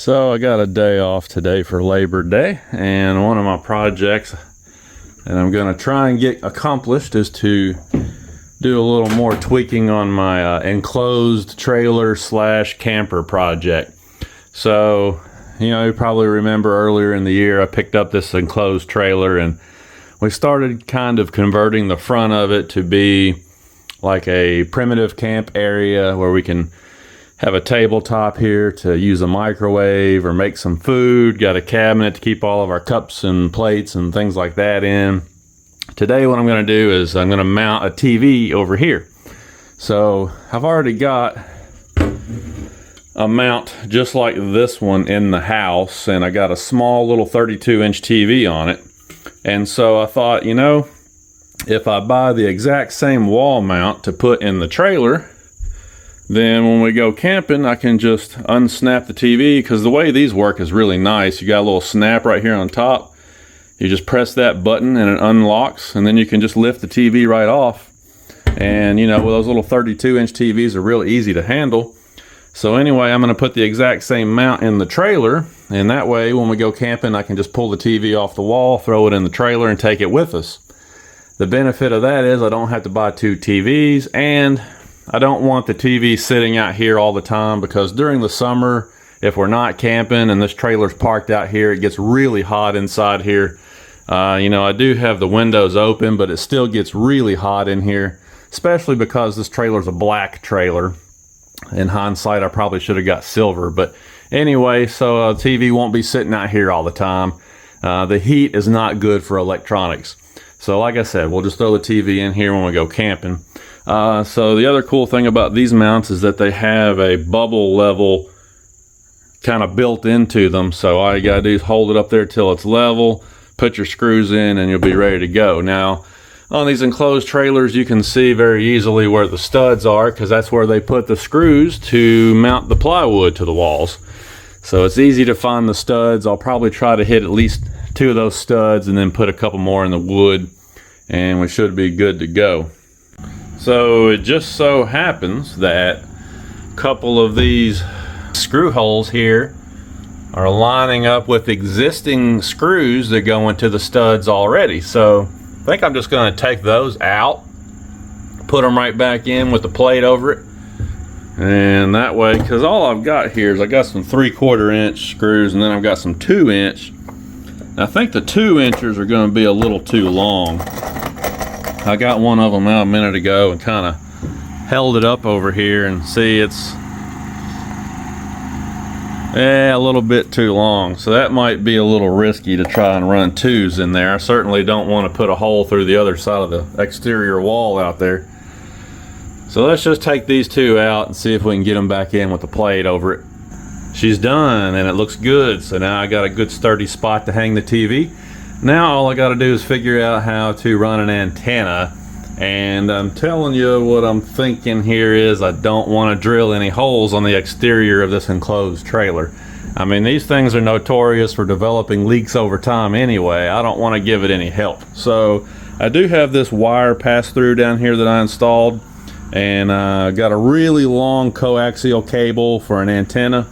So I got a day off today for Labor Day, and one of my projects that I'm going to try and get accomplished is to do a little more tweaking on my enclosed trailer slash camper project. So, you probably remember earlier in the year I picked up this enclosed trailer, and we started kind of converting the front of it to be like a primitive camp area where we can have a tabletop here to use a microwave or make some food. Got a cabinet to keep all of our cups and plates and things like that in. Today what I'm going to do is I'm going to mount a TV over here. So I've already got a mount just like this one in the house, and I got a small little 32-inch TV on it. And so I thought, if I buy the exact same wall mount to put in the trailer, then when we go camping, I can just unsnap the TV, because the way these work is really nice. You got a little snap right here on top. You just press that button and it unlocks, and then you can just lift the TV right off. And with those little 32-inch TVs are real easy to handle. So anyway, I'm going to put the exact same mount in the trailer, and that way when we go camping, I can just pull the TV off the wall, throw it in the trailer, and take it with us. The benefit of that is I don't have to buy two TVs, and I don't want the TV sitting out here all the time, because during the summer, if we're not camping and this trailer's parked out here, it gets really hot inside here. I do have the windows open, but it still gets really hot in here, especially because this trailer's a black trailer. In hindsight, I probably should have got silver, but anyway, so TV won't be sitting out here all the time. The heat is not good for electronics. So like I said, we'll just throw the TV in here when we go camping. So the other cool thing about these mounts is that they have a bubble level kind of built into them. So all you gotta do is hold it up there till it's level, put your screws in, and you'll be ready to go. Now, on these enclosed trailers, you can see very easily where the studs are, because that's where they put the screws to mount the plywood to the walls. So it's easy to find the studs. I'll probably try to hit at least two of those studs and then put a couple more in the wood, and we should be good to go. So it just so happens that a couple of these screw holes here are lining up with existing screws that go into the studs already. So I think I'm just going to take those out, put them right back in with the plate over it, and that way, because all I've got here is I got some 3/4 inch screws, and then I've got some 2-inch. I think the 2-inchers are going to be a little too long. I got one of them out a minute ago and kind of held it up over here, and see, it's a little bit too long. So that might be a little risky to try and run 2s in there. I certainly don't want to put a hole through the other side of the exterior wall out there. So let's just take these 2 out and see if we can get them back in with the plate over it. She's done, and it looks good. So now I got a good sturdy spot to hang the TV. Now all I got to do is figure out how to run an antenna, and I'm telling you what I'm thinking here is I don't want to drill any holes on the exterior of this enclosed trailer. I mean, these things are notorious for developing leaks over time anyway. I don't want to give it any help. So I do have this wire pass-through down here that I installed, and got a really long coaxial cable for an antenna.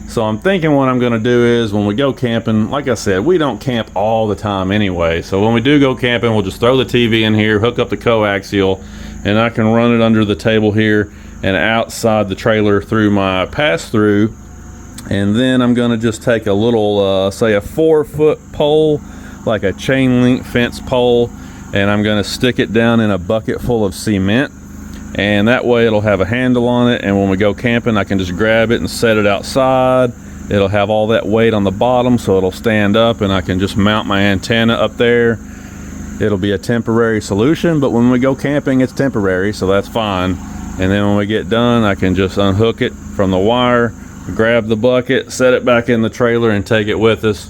So I'm thinking what I'm going to do is when we go camping, like I said, we don't camp all the time anyway. So when we do go camping, we'll just throw the TV in here, hook up the coaxial, and I can run it under the table here and outside the trailer through my pass-through. And then I'm going to just take a little, say a 4-foot pole, like a chain link fence pole, and I'm going to stick it down in a bucket full of cement. And that way it'll have a handle on it, and when we go camping I can just grab it and set it outside. It'll have all that weight on the bottom, so it'll stand up, and I can just mount my antenna up there. It'll be a temporary solution, but when we go camping it's temporary, so that's fine. And then when we get done, I can just unhook it from the wire, grab the bucket, set it back in the trailer, and take it with us.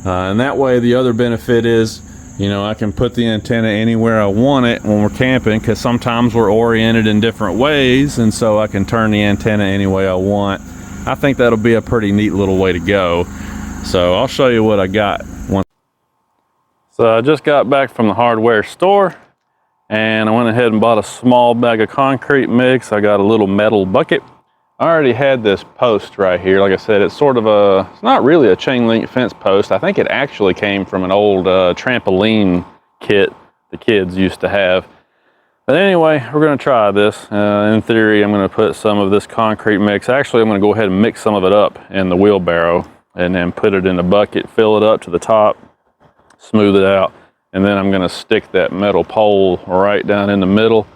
And that way the other benefit is, I can put the antenna anywhere I want it when we're camping, because sometimes we're oriented in different ways, and so I can turn the antenna any way I want. I think that'll be a pretty neat little way to go. So I'll show you what I got. So I just got back from the hardware store, and I went ahead and bought a small bag of concrete mix. I got a little metal bucket, I already had this post right here. Like I said, it's sort of it's not really a chain link fence post. I think it actually came from an old trampoline kit the kids used to have. But anyway, we're gonna try this. In theory, I'm gonna put some of this concrete mix. Actually, I'm gonna go ahead and mix some of it up in the wheelbarrow and then put it in the bucket, fill it up to the top, smooth it out. And then I'm gonna stick that metal pole right down in the middle.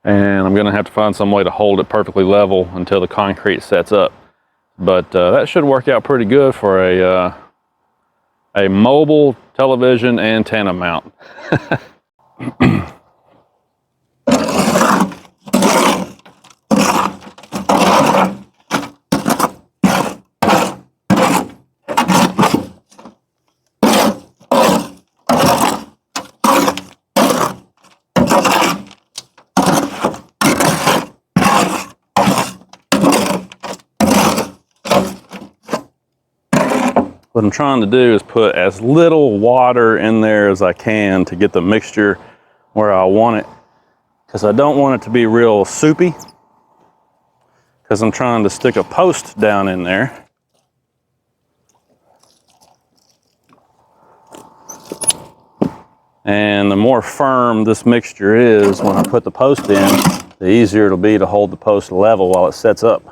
And I'm gonna have to find some way to hold it perfectly level until the concrete sets up. But that should work out pretty good for a mobile television antenna mount. What I'm trying to do is put as little water in there as I can to get the mixture where I want it, because I don't want it to be real soupy, because I'm trying to stick a post down in there. And the more firm this mixture is when I put the post in, the easier it'll be to hold the post level while it sets up.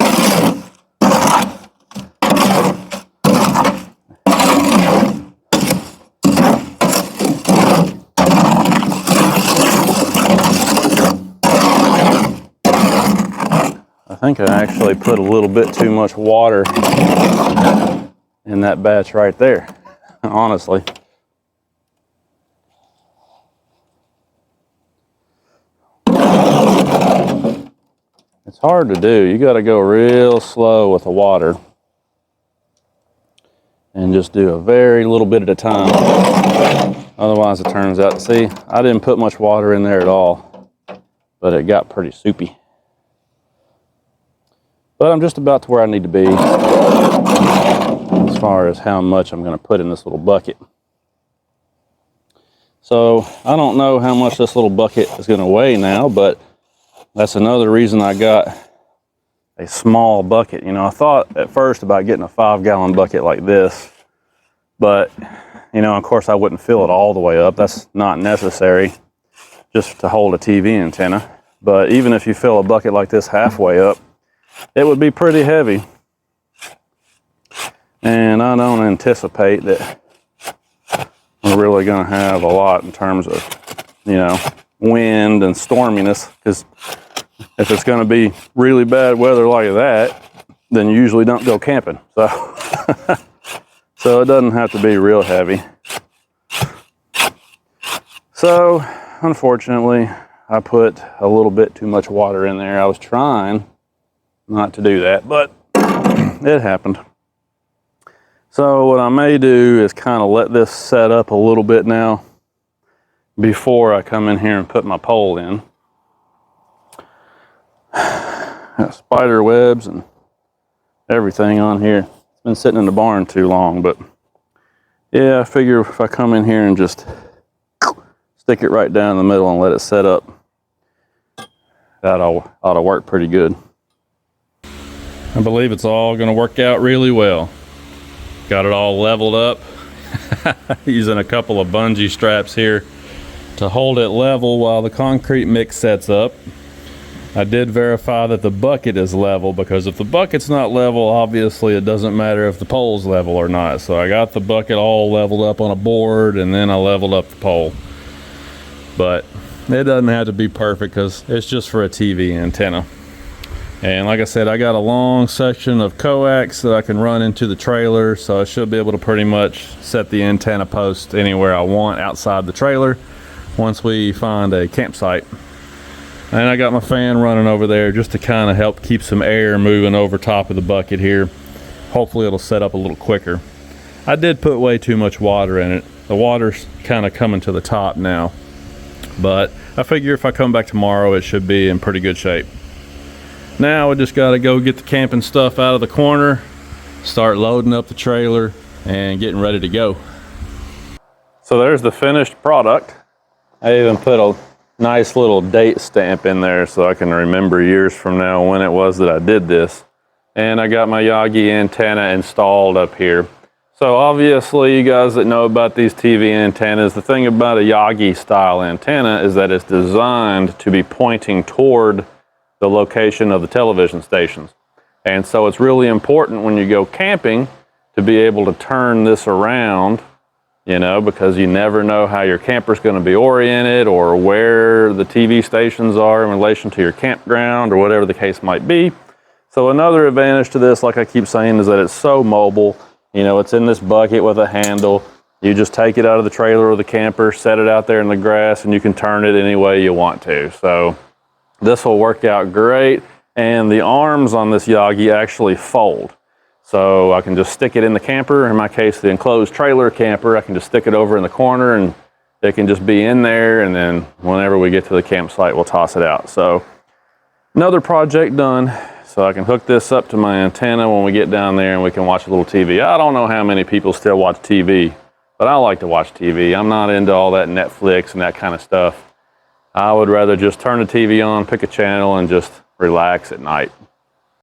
I think I actually put a little bit too much water in that batch right there, honestly. It's hard to do. You got to go real slow with the water and just do a very little bit at a time. Otherwise it turns out, see, I didn't put much water in there at all, but it got pretty soupy. But I'm just about to where I need to be as far as how much I'm going to put in this little bucket. So I don't know how much this little bucket is going to weigh now, but that's another reason I got a small bucket. You know, I thought at first about getting a 5-gallon bucket like this, but you know, of course I wouldn't fill it all the way up. That's not necessary just to hold a TV antenna. But even if you fill a bucket like this halfway up, it would be pretty heavy. And I don't anticipate that we're really going to have a lot in terms of, you know, wind and storminess, because if it's going to be really bad weather like that, then you usually don't go camping. So, so it doesn't have to be real heavy. So, unfortunately, I put a little bit too much water in there. I was trying not to do that, but it happened. So what I may do is kind of let this set up a little bit now before I come in here and put my pole in. Got spider webs and everything on here. It's been sitting in the barn too long, but yeah, I figure if I come in here and just stick it right down in the middle and let it set up, that ought to work pretty good. I believe it's all going to work out really well. Got it all leveled up using a couple of bungee straps here to hold it level while the concrete mix sets up. I did verify that the bucket is level, because if the bucket's not level, obviously it doesn't matter if the pole's level or not. So I got the bucket all leveled up on a board, and then I leveled up the pole. But it doesn't have to be perfect because it's just for a TV antenna. And like I said, I got a long section of coax that I can run into the trailer, so I should be able to pretty much set the antenna post anywhere I want outside the trailer once we find a campsite. And I got my fan running over there just to kind of help keep some air moving over top of the bucket here. Hopefully it'll set up a little quicker. I did put way too much water in it. The water's kind of coming to the top now, but I figure if I come back tomorrow, it should be in pretty good shape. Now we just got to go get the camping stuff out of the corner, start loading up the trailer, and getting ready to go. So there's the finished product. I even put a nice little date stamp in there so I can remember years from now when it was that I did this. and I got my Yagi antenna installed up here. So obviously, you guys that know about these TV antennas, the thing about a Yagi style antenna is that it's designed to be pointing toward the location of the television stations. And so it's really important when you go camping to be able to turn this around, you know, because you never know how your camper's going to be oriented or where the TV stations are in relation to your campground or whatever the case might be. So another advantage to this, like I keep saying, is that it's so mobile. You know, it's in this bucket with a handle. You just take it out of the trailer or the camper, set it out there in the grass, and you can turn it any way you want to. So this will work out great. And the arms on this Yagi actually fold. So I can just stick it in the camper. In my case, the enclosed trailer camper, I can just stick it over in the corner and it can just be in there. And then whenever we get to the campsite, we'll toss it out. So another project done. So I can hook this up to my antenna when we get down there and we can watch a little TV. I don't know how many people still watch TV, but I like to watch TV. I'm not into all that Netflix and that kind of stuff. I would rather just turn the TV on, pick a channel, and just relax at night.